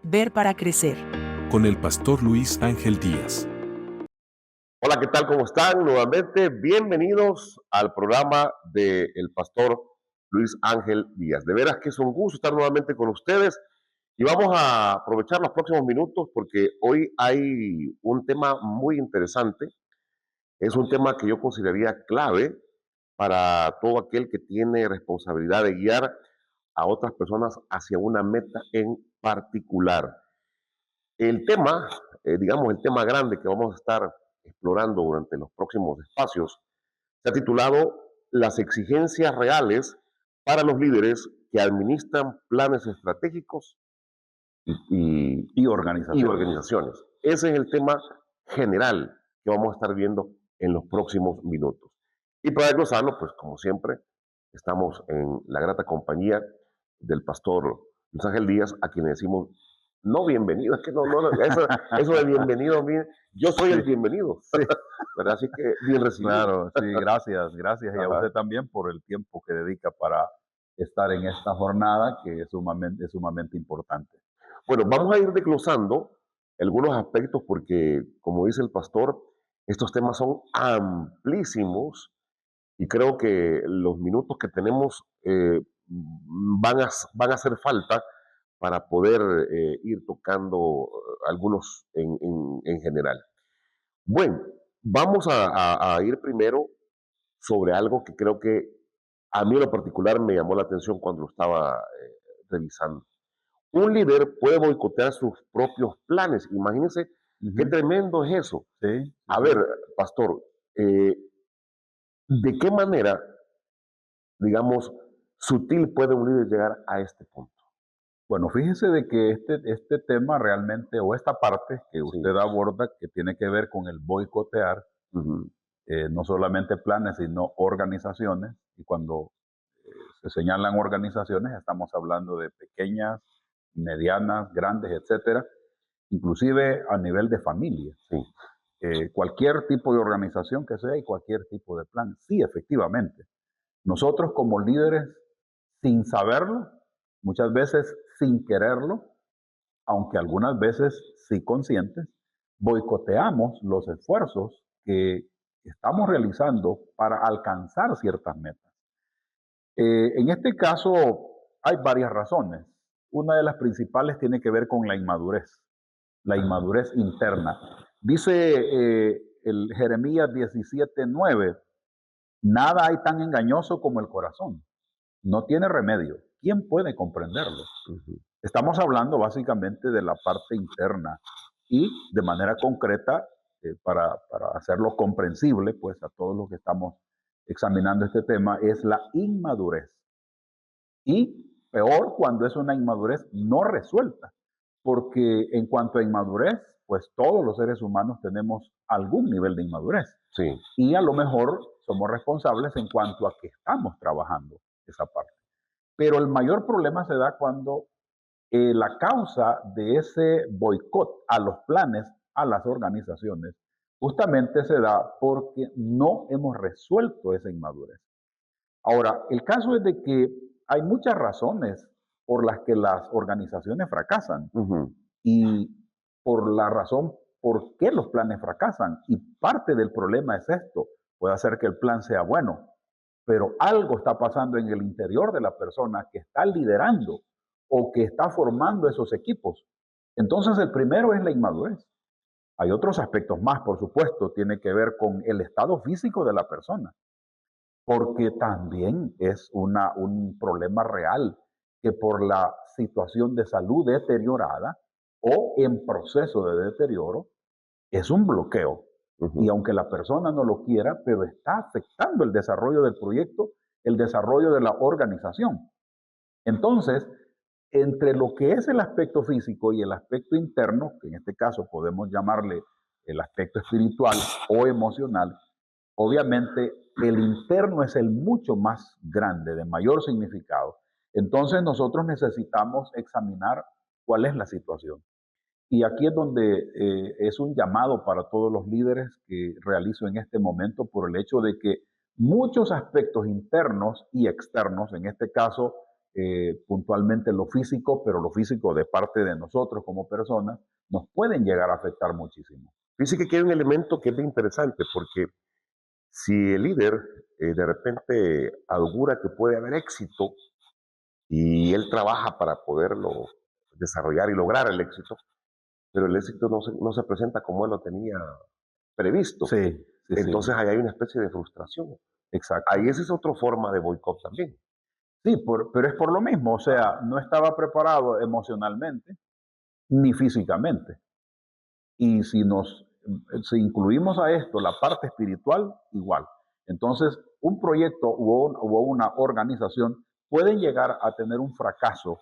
Ver para crecer. Con el pastor Luis Ángel Díaz. Hola, ¿qué tal? ¿Cómo están? Nuevamente, bienvenidos al programa del pastor Luis Ángel Díaz. De veras que es un gusto estar nuevamente con ustedes y vamos a aprovechar los próximos minutos porque hoy hay un tema muy interesante. Es un tema que yo consideraría clave para todo aquel que tiene responsabilidad de guiar a otras personas hacia una meta en particular. El tema, digamos, el tema grande que vamos a estar explorando durante los próximos espacios, se ha titulado Las exigencias reales para los líderes que administran planes estratégicos y organizaciones. Ese es el tema general que vamos a estar viendo en los próximos minutos. Y para desglosarlo, pues como siempre, estamos en la grata compañía del pastor Luis Ángel Díaz, a quien le decimos no bienvenido, es que eso de bienvenido, yo soy el bienvenido, sí. ¿Verdad? Así que bien recibido. Claro, sí, gracias, y a usted también por el tiempo que dedica para estar en esta jornada que es sumamente importante. Bueno, vamos a ir desglosando algunos aspectos porque, como dice el pastor, estos temas son amplísimos y creo que los minutos que tenemos van a hacer falta para poder ir tocando algunos en general. Bueno, vamos a ir primero sobre algo que creo que a mí en lo particular me llamó la atención cuando lo estaba revisando. Un líder puede boicotear sus propios planes. Imagínense qué tremendo es eso. Sí. A ver, pastor, ¿de qué manera, digamos, sutil puede un líder llegar a este punto? Bueno, fíjese de que este tema realmente, o esta parte que usted aborda, que tiene que ver con el boicotear, no solamente planes, sino organizaciones, y cuando se señalan organizaciones, estamos hablando de pequeñas, medianas, grandes, etcétera, inclusive a nivel de familia. Cualquier tipo de organización que sea y cualquier tipo de plan. Sí, efectivamente. Nosotros como líderes, sin saberlo, muchas veces sin quererlo, aunque algunas veces sí conscientes, boicoteamos los esfuerzos que estamos realizando para alcanzar ciertas metas. En este caso hay varias razones. Una de las principales tiene que ver con la inmadurez interna. Dice el Jeremías 17:9, nada hay tan engañoso como el corazón. No tiene remedio. ¿Quién puede comprenderlo? Estamos hablando básicamente de la parte interna y de manera concreta, para hacerlo comprensible, pues a todos los que estamos examinando este tema, es la inmadurez. Y peor cuando es una inmadurez no resuelta, porque en cuanto a inmadurez, pues todos los seres humanos tenemos algún nivel de inmadurez. Sí. Y a lo mejor somos responsables en cuanto a que estamos trabajando esa parte. Pero el mayor problema se da cuando la causa de ese boicot a los planes, a las organizaciones, justamente se da porque no hemos resuelto esa inmadurez. Ahora, el caso es de que hay muchas razones por las que las organizaciones fracasan y por la razón por qué los planes fracasan. Y parte del problema es esto. Puede ser que el plan sea bueno, pero algo está pasando en el interior de la persona que está liderando o que está formando esos equipos. Entonces, el primero es la inmadurez. Hay otros aspectos más, por supuesto, tiene que ver con el estado físico de la persona, porque también es un problema real que por la situación de salud deteriorada o en proceso de deterioro, es un bloqueo. Y aunque la persona no lo quiera, pero está afectando el desarrollo del proyecto, el desarrollo de la organización. Entonces, entre lo que es el aspecto físico y el aspecto interno, que en este caso podemos llamarle el aspecto espiritual o emocional, obviamente el interno es el mucho más grande, de mayor significado. Entonces nosotros necesitamos examinar cuál es la situación. Y aquí es donde es un llamado para todos los líderes que realizo en este momento por el hecho de que muchos aspectos internos y externos, en este caso puntualmente lo físico, pero lo físico de parte de nosotros como personas nos pueden llegar a afectar muchísimo. Fíjese que aquí hay un elemento que es bien interesante, porque si el líder de repente augura que puede haber éxito y él trabaja para poderlo desarrollar y lograr el éxito, pero el éxito no se presenta como él lo tenía previsto. Sí, sí, Entonces sí. ahí hay una especie de frustración. Exacto. Ahí esa es otra forma de boicot también. Sí, pero es por lo mismo, o sea, no estaba preparado emocionalmente ni físicamente. Y si incluimos a esto la parte espiritual, igual. Entonces, un proyecto o una organización pueden llegar a tener un fracaso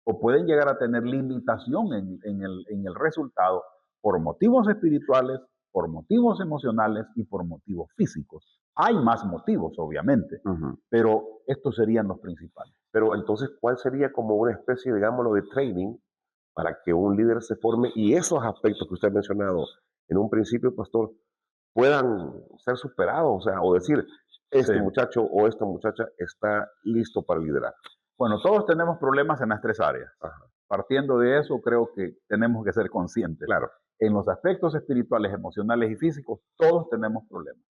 o pueden llegar a tener limitación en el resultado por motivos espirituales, por motivos emocionales y por motivos físicos. Hay más motivos, obviamente, Ujú. pero estos serían los principales. Pero entonces, ¿cuál sería como una especie, digámoslo, de training para que un líder se forme y esos aspectos que usted ha mencionado en un principio, pastor, puedan ser superados? O sea, o decir, Sí. este muchacho o esta muchacha está listo para liderar. Bueno, todos tenemos problemas en las tres áreas. Ajá, Partiendo de eso, creo que tenemos que ser conscientes. claro. En los aspectos espirituales, emocionales y físicos, todos tenemos problemas.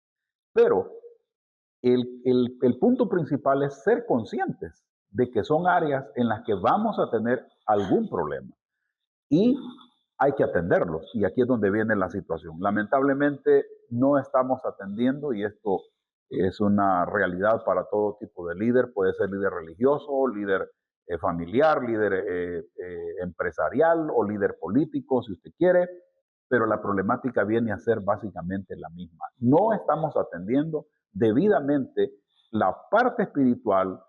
Pero el punto principal es ser conscientes de que son áreas en las que vamos a tener algún problema y hay que atenderlos. Y aquí es donde viene la situación. Lamentablemente no estamos atendiendo, y esto es una realidad para todo tipo de líder. Puede ser líder religioso, líder familiar, líder empresarial o líder político, si usted quiere, pero la problemática viene a ser básicamente la misma. No estamos atendiendo debidamente la parte espiritual,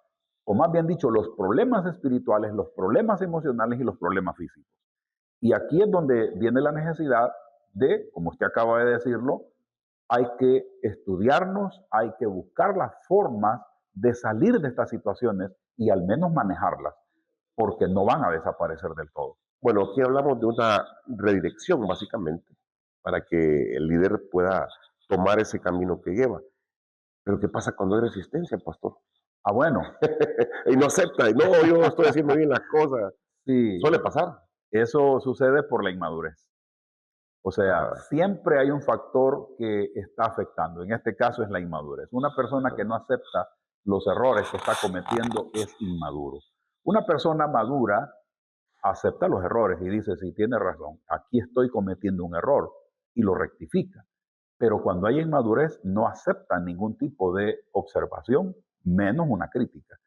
o más bien dicho, los problemas espirituales, los problemas emocionales y los problemas físicos. Y aquí es donde viene la necesidad de, como usted acaba de decirlo, hay que estudiarnos, hay que buscar las formas de salir de estas situaciones y al menos manejarlas, porque no van a desaparecer del todo. Bueno, aquí hablamos de una redirección, básicamente, para que el líder pueda tomar ese camino que lleva. Pero ¿qué pasa cuando hay resistencia, pastor? Ah, bueno, Y no acepta, y no, yo estoy haciendo bien las cosas. sí, Suele pasar. eso sucede por la inmadurez. O sea, Ah, siempre hay un factor que está afectando. En este caso es la inmadurez. Una persona que no acepta los errores que está cometiendo es inmaduro. Una persona madura acepta los errores y dice, sí, tiene razón, aquí estoy cometiendo un error y lo rectifica. Pero cuando hay inmadurez no acepta ningún tipo de observación, menos una crítica.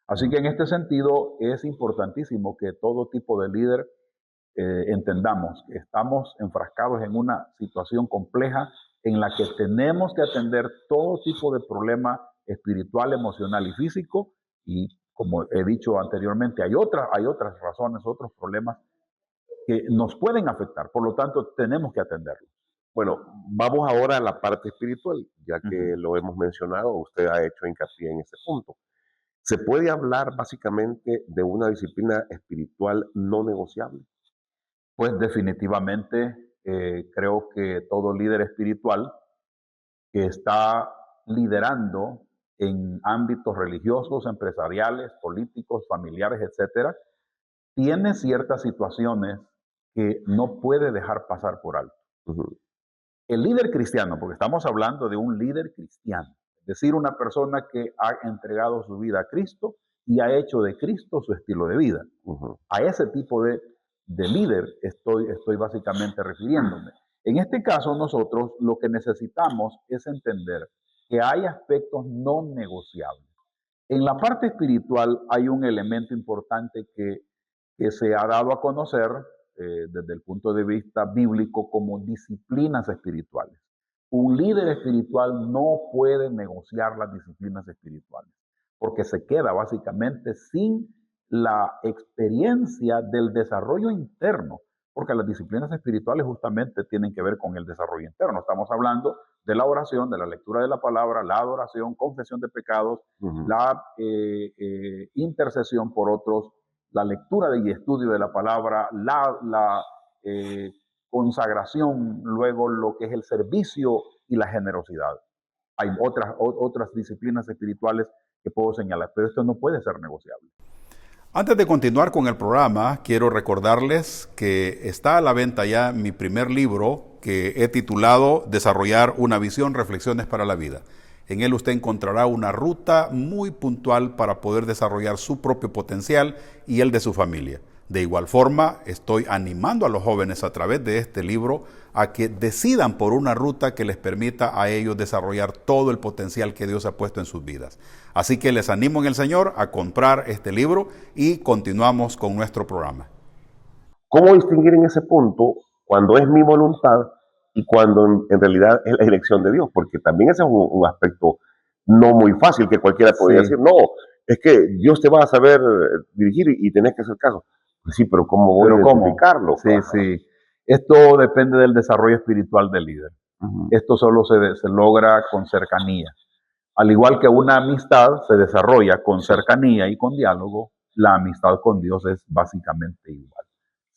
Así que en este sentido es importantísimo que todo tipo de líder entendamos que estamos enfrascados en una situación compleja en la que tenemos que atender todo tipo de problema espiritual, emocional y físico. Y como he dicho anteriormente, hay otras razones, otros problemas que nos pueden afectar. Por lo tanto, tenemos que atenderlos. bueno, vamos ahora a la parte espiritual, ya que Ujú. lo hemos mencionado, usted ha hecho hincapié en ese punto. ¿Se puede hablar básicamente de una disciplina espiritual no negociable? Pues definitivamente creo que todo líder espiritual que está liderando en ámbitos religiosos, empresariales, políticos, familiares, etcétera, tiene ciertas situaciones que no puede dejar pasar por alto. Ujú, El líder cristiano, porque estamos hablando de un líder cristiano, es decir, una persona que ha entregado su vida a Cristo y ha hecho de Cristo su estilo de vida. ujú. A ese tipo de líder estoy básicamente refiriéndome. En este caso, nosotros lo que necesitamos es entender que hay aspectos no negociables. En la parte espiritual hay un elemento importante que se ha dado a conocer desde el punto de vista bíblico como disciplinas espirituales. Un líder espiritual no puede negociar las disciplinas espirituales porque se queda básicamente sin la experiencia del desarrollo interno, porque las disciplinas espirituales justamente tienen que ver con el desarrollo interno. Estamos hablando de la oración, de la lectura de la palabra, la adoración, confesión de pecados, Ujú. la intercesión por otros, la lectura y estudio de la palabra, la consagración, luego lo que es el servicio y la generosidad. Hay otras disciplinas espirituales que puedo señalar, pero esto no puede ser negociable. Antes de continuar con el programa, quiero recordarles que está a la venta ya mi primer libro que he titulado Desarrollar una visión, reflexiones para la vida. En él usted encontrará una ruta muy puntual para poder desarrollar su propio potencial y el de su familia. De igual forma, estoy animando a los jóvenes a través de este libro a que decidan por una ruta que les permita a ellos desarrollar todo el potencial que Dios ha puesto en sus vidas. Así que les animo en el Señor a comprar este libro y continuamos con nuestro programa. ¿Cómo distinguir en ese punto cuando es mi voluntad y cuando en realidad es la dirección de Dios? Porque también ese es un aspecto no muy fácil que cualquiera podría decir, no, es que Dios te va a saber dirigir y tenés que hacer caso. Pues sí, pero ¿cómo voy a identificarlo? Sí, sí. Esto depende del desarrollo espiritual del líder. Esto solo se logra con cercanía. Al igual que una amistad se desarrolla con cercanía y con diálogo, la amistad con Dios es básicamente igual.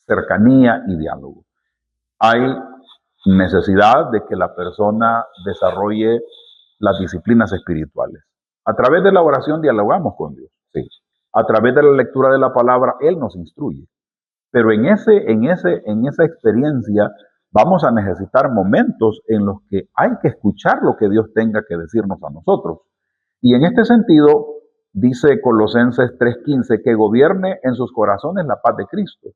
Cercanía y diálogo. Hay necesidad de que la persona desarrolle las disciplinas espirituales. A través de la oración dialogamos con Dios. Sí. A través de la lectura de la palabra, Él nos instruye. Pero en esa experiencia vamos a necesitar momentos en los que hay que escuchar lo que Dios tenga que decirnos a nosotros. Y en este sentido, dice Colosenses 3:15, que gobierne en sus corazones la paz de Cristo,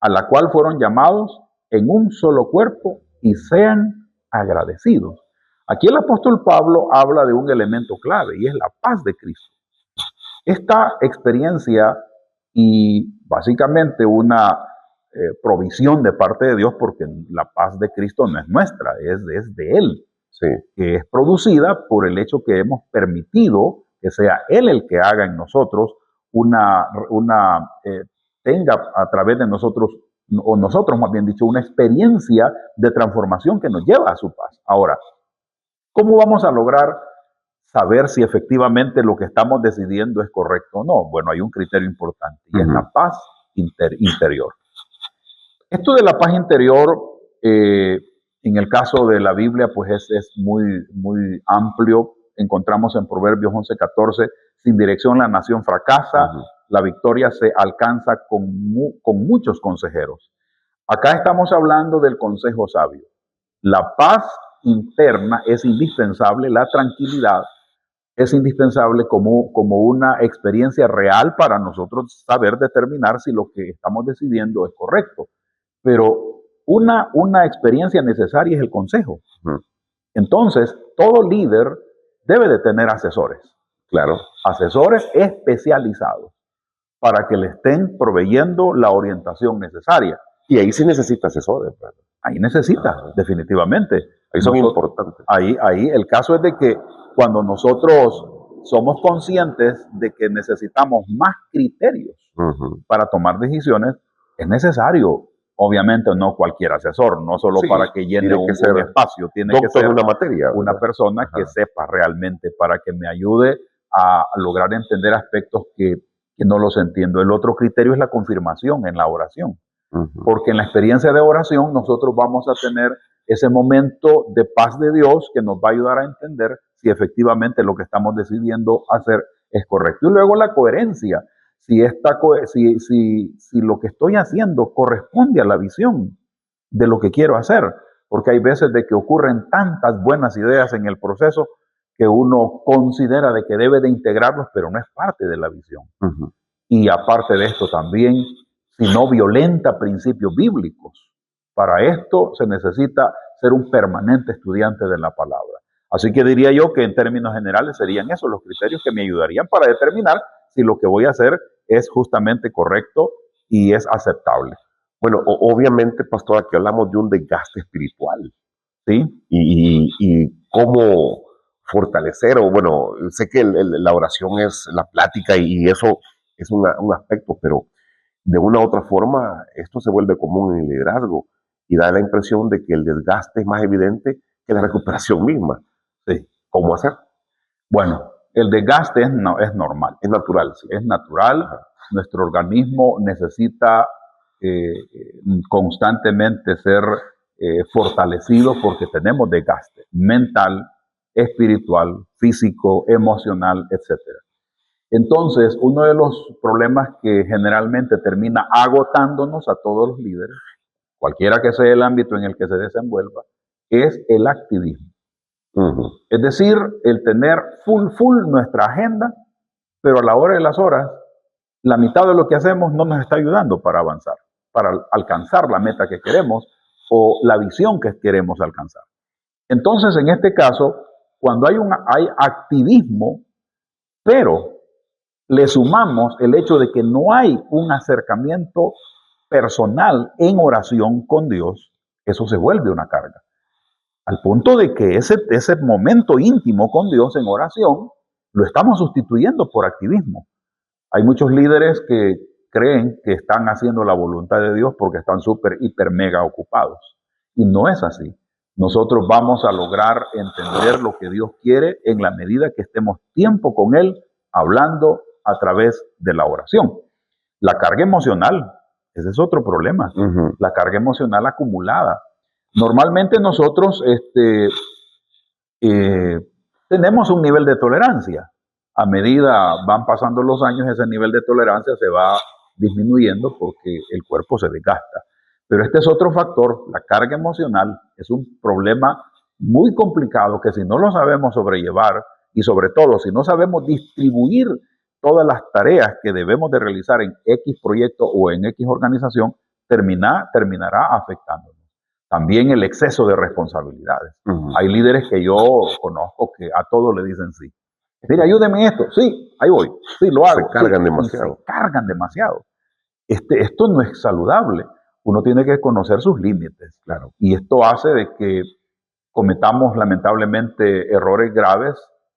a la cual fueron llamados en un solo cuerpo y sean agradecidos. Aquí el apóstol Pablo habla de un elemento clave y es la paz de Cristo. Esta experiencia y básicamente una provisión de parte de Dios, porque la paz de Cristo no es nuestra, es de Él, sí, que es producida por el hecho que hemos permitido que sea Él el que haga en nosotros tenga a través de nosotros, o nosotros más bien dicho, una experiencia de transformación que nos lleva a su paz. Ahora, ¿cómo vamos a lograr saber si efectivamente lo que estamos decidiendo es correcto o no? Bueno, hay un criterio importante y es la paz interior. Esto de la paz interior, en el caso de la Biblia, pues es muy, muy amplio. Encontramos en Proverbios 11:14, sin dirección la nación fracasa, la victoria se alcanza con muchos consejeros. Acá estamos hablando del consejo sabio. La paz interna es indispensable, la tranquilidad es indispensable como una experiencia real para nosotros saber determinar si lo que estamos decidiendo es correcto. Pero una experiencia necesaria es el consejo. Entonces, todo líder debe de tener asesores. Claro. Asesores especializados para que le estén proveyendo la orientación necesaria. Y ahí sí necesita asesores. ¿Verdad? Ahí necesita, definitivamente. Ahí son importantes. Ahí el caso es de que cuando nosotros somos conscientes de que necesitamos más criterios para tomar decisiones, es necesario, obviamente no cualquier asesor, no solo para que llene un espacio, tiene que ser una materia, una persona que sepa realmente para que me ayude a lograr entender aspectos que no los entiendo. El otro criterio es la confirmación en la oración. Porque en la experiencia de oración nosotros vamos a tener ese momento de paz de Dios que nos va a ayudar a entender si efectivamente lo que estamos decidiendo hacer es correcto. Y luego la coherencia, si lo que estoy haciendo corresponde a la visión de lo que quiero hacer. Porque hay veces de que ocurren tantas buenas ideas en el proceso que uno considera de que debe de integrarlos, pero no es parte de la visión. Y aparte de esto también, si no violenta principios bíblicos. Para esto se necesita ser un permanente estudiante de la palabra. Así que diría yo que en términos generales serían esos los criterios que me ayudarían para determinar si lo que voy a hacer es justamente correcto y es aceptable. Bueno, obviamente, pastor, aquí hablamos de un desgaste espiritual, ¿sí? Y cómo fortalecer, o bueno, sé que la oración es la plática y eso es un aspecto, pero de una u otra forma, esto se vuelve común en el liderazgo y da la impresión de que el desgaste es más evidente que la recuperación misma. Sí. ¿Cómo hacer? Bueno, el desgaste es normal. Es natural. Sí. Es natural. Nuestro organismo necesita constantemente ser fortalecido porque tenemos desgaste mental, espiritual, físico, emocional, etc. Entonces, uno de los problemas que generalmente termina agotándonos a todos los líderes, cualquiera que sea el ámbito en el que se desenvuelva, es el activismo. Es decir, el tener full nuestra agenda, pero a la hora de las horas, la mitad de lo que hacemos no nos está ayudando para avanzar, para alcanzar la meta que queremos o la visión que queremos alcanzar. Entonces, en este caso, cuando hay activismo, pero le sumamos el hecho de que no hay un acercamiento personal en oración con Dios, eso se vuelve una carga. Al punto de que ese momento íntimo con Dios en oración lo estamos sustituyendo por activismo. Hay muchos líderes que creen que están haciendo la voluntad de Dios porque están súper, hiper, mega ocupados. Y no es así. Nosotros vamos a lograr entender lo que Dios quiere en la medida que estemos tiempo con Él, hablando a través de la oración. La carga emocional, ese es otro problema. La carga emocional acumulada. Normalmente nosotros tenemos un nivel de tolerancia. A medida van pasando los años, ese nivel de tolerancia se va disminuyendo porque el cuerpo se desgasta. Pero este es otro factor, la carga emocional es un problema muy complicado que si no lo sabemos sobrellevar y sobre todo si no sabemos distribuir todas las tareas que debemos de realizar en X proyecto o en X organización, terminará afectándonos. También el exceso de responsabilidades. Hay líderes que yo conozco que a todo le dicen sí. Mira, ayúdeme en esto. Sí, ahí voy. Sí, lo hago. Se cargan demasiado. Se cargan demasiado. Esto no es saludable. Uno tiene que conocer sus límites, claro. Y esto hace de que cometamos lamentablemente errores graves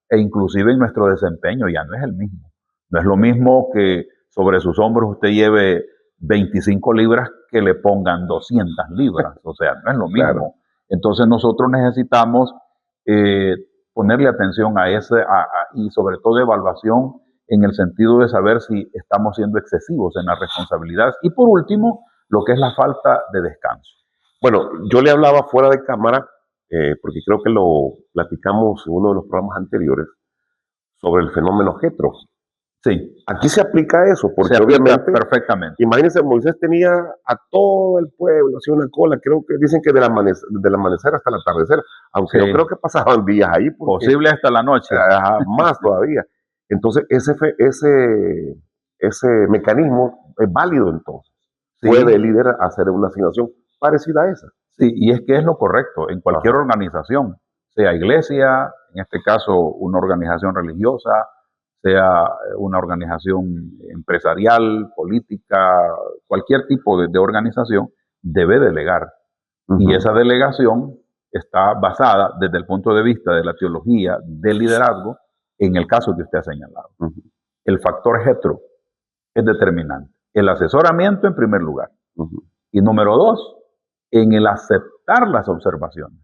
e inclusive en nuestro desempeño ya no es el mismo. No es lo mismo que sobre sus hombros usted lleve 25 libras que le pongan 200 libras. O sea, no es lo mismo. Claro. Entonces nosotros necesitamos ponerle atención a y sobre todo evaluación en el sentido de saber si estamos siendo excesivos en las responsabilidades. Y por último, lo que es la falta de descanso. Bueno, yo le hablaba fuera de cámara, porque creo que lo platicamos en uno de los programas anteriores, sobre el fenómeno Jetro. Sí. Aquí se aplica eso, porque se obviamente, perfectamente. Imagínense, Moisés tenía a todo el pueblo, hacía una cola, creo que dicen que del amanecer hasta el atardecer, aunque Sí. yo creo que pasaban días ahí. Posible hasta la noche. Más todavía. Entonces, ese mecanismo es válido entonces. Sí. Puede el líder hacer una asignación parecida a esa. Sí, y es que es lo correcto en cualquier organización, sea iglesia, en este caso una organización religiosa, sea una organización empresarial, política, cualquier tipo de organización, debe delegar. Y esa delegación está basada desde el punto de vista de la teología del liderazgo en el caso que usted ha señalado. El factor Jetro es determinante. El asesoramiento en primer lugar. Y número 2, en el aceptar las observaciones.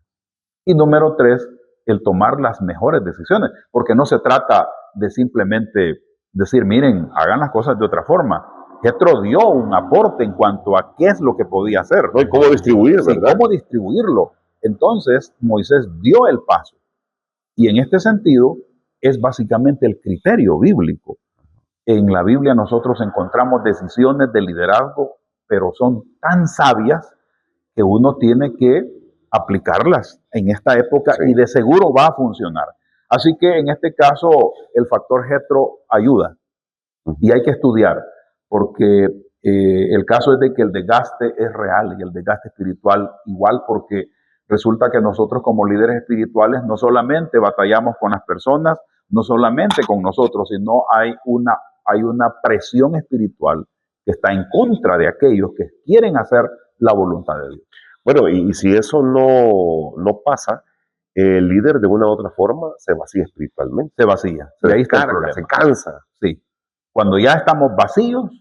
Y número 3, el tomar las mejores decisiones. Porque no se trata de simplemente decir, miren, hagan las cosas de otra forma. Jetro dio un aporte en cuanto a qué es lo que podía hacer. ¿No? Y cómo distribuir, ¿verdad? Y cómo distribuirlo. Entonces, Moisés dio el paso. Y en este sentido, es básicamente el criterio bíblico. En la Biblia nosotros encontramos decisiones de liderazgo, pero son tan sabias que uno tiene que aplicarlas en esta época y de seguro va a funcionar. Así que en este caso el factor Jetro ayuda y hay que estudiar porque el caso es de que el desgaste es real y el desgaste espiritual igual porque resulta que nosotros como líderes espirituales no solamente batallamos con las personas, no solamente con nosotros, sino hay una presión espiritual que está en contra de aquellos que quieren hacer la voluntad de Dios. Bueno, y si eso no pasa, el líder de una u otra forma se vacía espiritualmente. Se vacía. Se descarga, se cansa. Sí. Cuando ya estamos vacíos,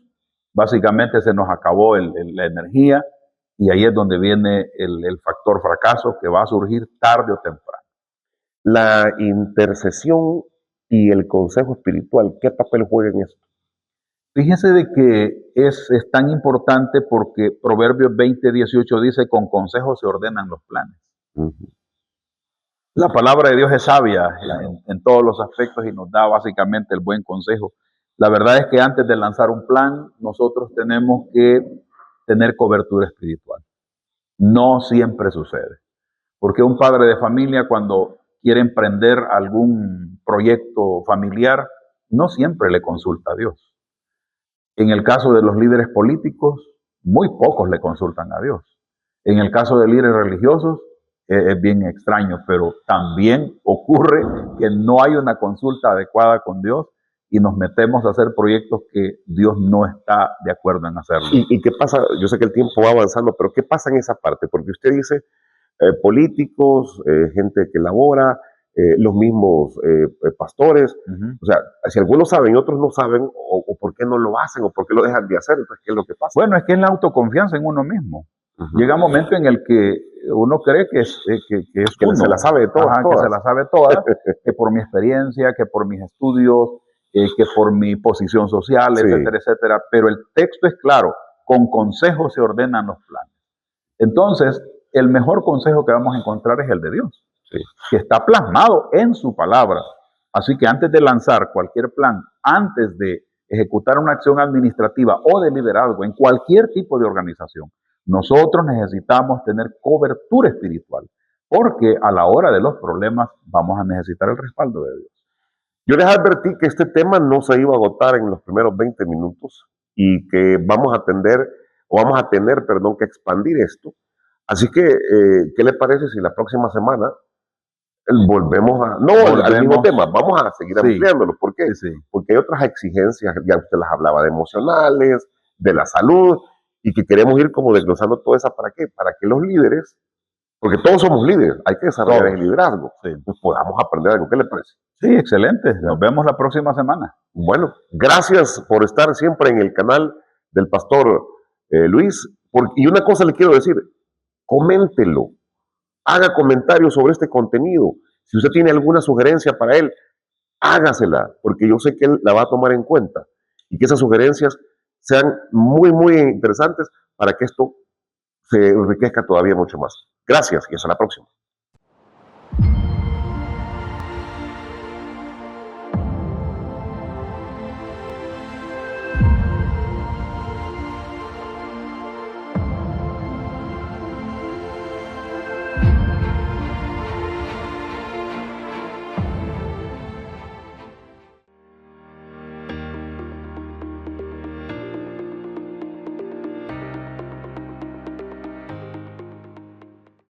básicamente se nos acabó la energía y ahí es donde viene el factor fracaso que va a surgir tarde o temprano. La intercesión y el consejo espiritual, ¿qué papel juega en eso? Fíjense de que es tan importante porque Proverbios 20:18 dice, con consejo se ordenan los planes. La palabra de Dios es sabia en todos los aspectos y nos da básicamente el buen consejo. La verdad es que antes de lanzar un plan, nosotros tenemos que tener cobertura espiritual. No siempre sucede. Porque un padre de familia, cuando quiere emprender algún proyecto familiar, no siempre le consulta a Dios. En el caso de los líderes políticos, muy pocos le consultan a Dios. En el caso de líderes religiosos, es bien extraño, pero también ocurre que no hay una consulta adecuada con Dios y nos metemos a hacer proyectos que Dios no está de acuerdo en hacerlo. ¿Y qué pasa? Yo sé que el tiempo va avanzando, pero ¿qué pasa en esa parte? Porque usted dice políticos, gente que labora, los mismos pastores. O sea, si algunos saben y otros no saben, o por qué no lo hacen, o por qué lo dejan de hacer, entonces, ¿qué es lo que pasa? Bueno, es que es la autoconfianza en uno mismo. Llega un momento en el que uno cree que es uno. Se la sabe de todas. Que se la sabe todas, que por mi experiencia, que por mis estudios, que por mi posición social, etcétera, etcétera. Pero el texto es claro, con consejo se ordenan los planes. Entonces, el mejor consejo que vamos a encontrar es el de Dios, que está plasmado en su palabra. Así que antes de lanzar cualquier plan, antes de ejecutar una acción administrativa o de liderazgo en cualquier tipo de organización, nosotros necesitamos tener cobertura espiritual, porque a la hora de los problemas vamos a necesitar el respaldo de Dios. Yo les advertí que este tema no se iba a agotar en los primeros 20 minutos y que vamos a tener que expandir esto. Así que, ¿qué le parece si la próxima semana volvemos al mismo tema? Vamos a seguir ampliándolo. ¿Por qué? Porque hay otras exigencias, ya usted las hablaba, de emocionales, de la salud, y que queremos ir como desglosando todo eso. ¿Para qué? Para que los líderes, porque todos somos líderes, hay que desarrollar el liderazgo, pues podamos aprender algo. ¿Qué le parece? Sí, excelente. Nos vemos la próxima semana. Bueno, gracias por estar siempre en el canal del Pastor Luis. Y una cosa le quiero decir, coméntelo, haga comentarios sobre este contenido. Si usted tiene alguna sugerencia para él, hágasela, porque yo sé que él la va a tomar en cuenta y que esas sugerencias sean muy, muy interesantes para que esto se enriquezca todavía mucho más. Gracias y hasta la próxima.